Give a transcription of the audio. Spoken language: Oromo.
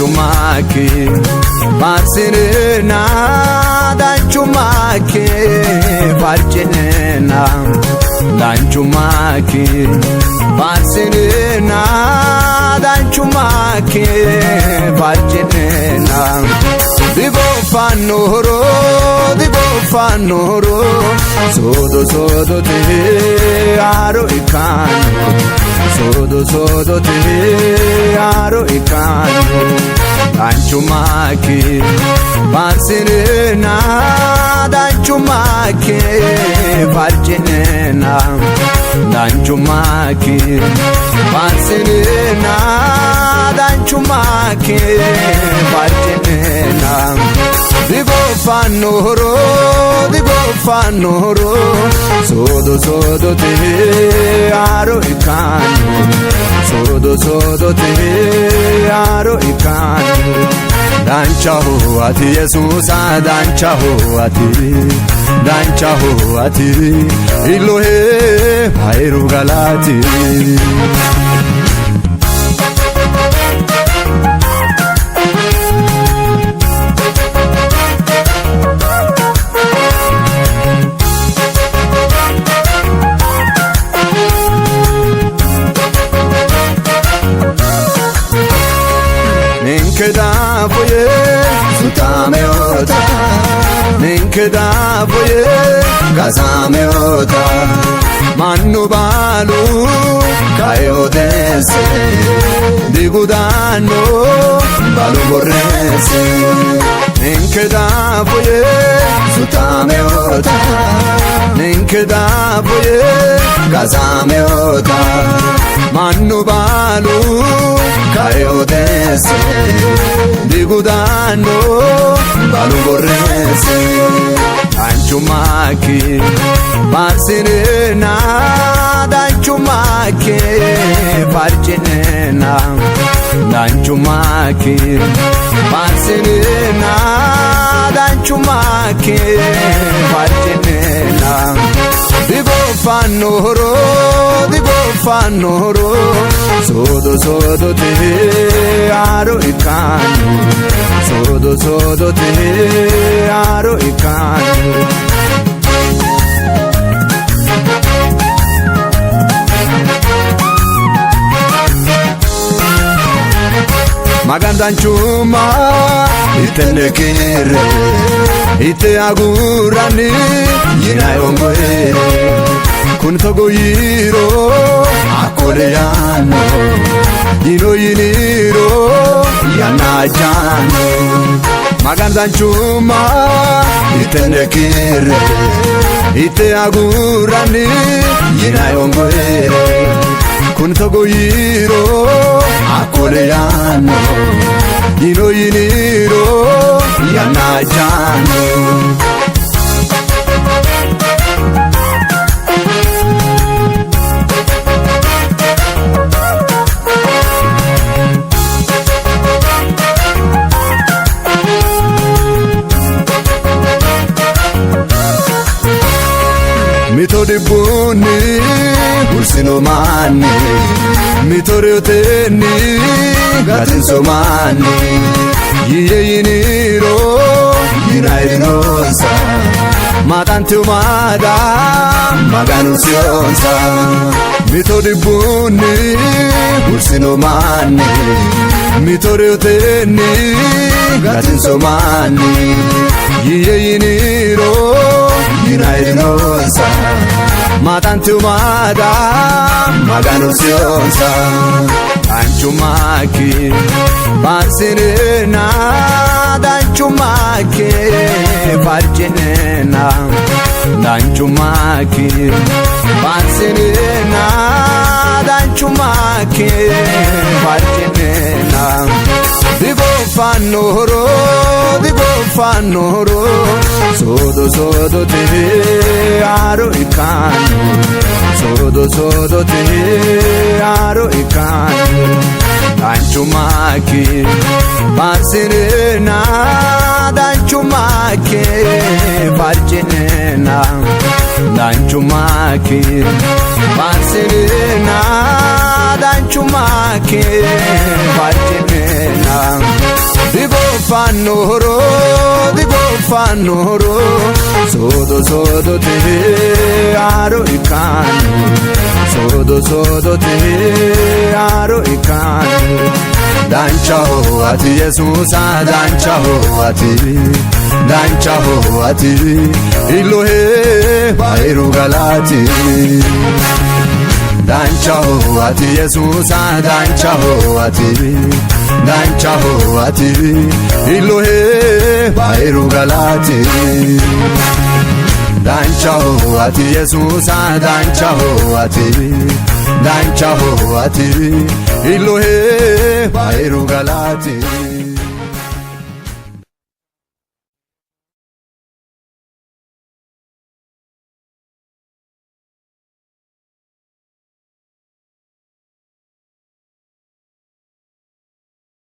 danchumake marsirina danchumake farcinena danchumake marsirina danchumake farcinena digo fanoro sodo te aro ikano sodo te aro ikano danchumake marsirina danchumake farcinena danchumake marsirina danchumake farcinena digo fanoro sodo te aro ikano sodo te aro ikano danchaho ati Yesusa danchaho ati Elohe bairu galati Ninkedafoye sutameota Ninkedafoye gazameota Manu balu kayodese Digudano balu borrese Ninkedafoye sutameota Ninkedafoye gazameota Manu balu kayodese digudano balu borrese danchumake marsirina danchumake farcinena danchumake marsirina danchumake farcinena digo fanoro sodo te aro ikano sodo te aro ikano magandanchuma itenekere ite agurani yinayongwe kun togoyiro akoleyano yiniro yanajano magandanchuma itenekere ite agurani yinayongwe kun togoyiro akoleyano yiniro yanajano mitodibuni ulsino mani mitorioteni gatinso mani yiniro yinairinosa matantiumada maganusionsa mitodibuni ulsino mani mitorioteni gatinso mani yiniro yinairinosa matantiumada maganusionsa danchumake marsirina danchumake farcinena danchumake marsirina danchumake farcinena digo fanoro sodo te aro ikano sodo te aro ikano danchumake marsirina danchumake farcinena danchumake marsirina danchumake farcinena fanno dico fanno sodo te aro ikano sodo te aro ikano danchaho ati Yesusa danchaho ati Elohe bairu galati danchaho ati Yesusa danchaho ati Elohe bairu galati danchaho ati Yesusa danchaho ati Elohe bairu galati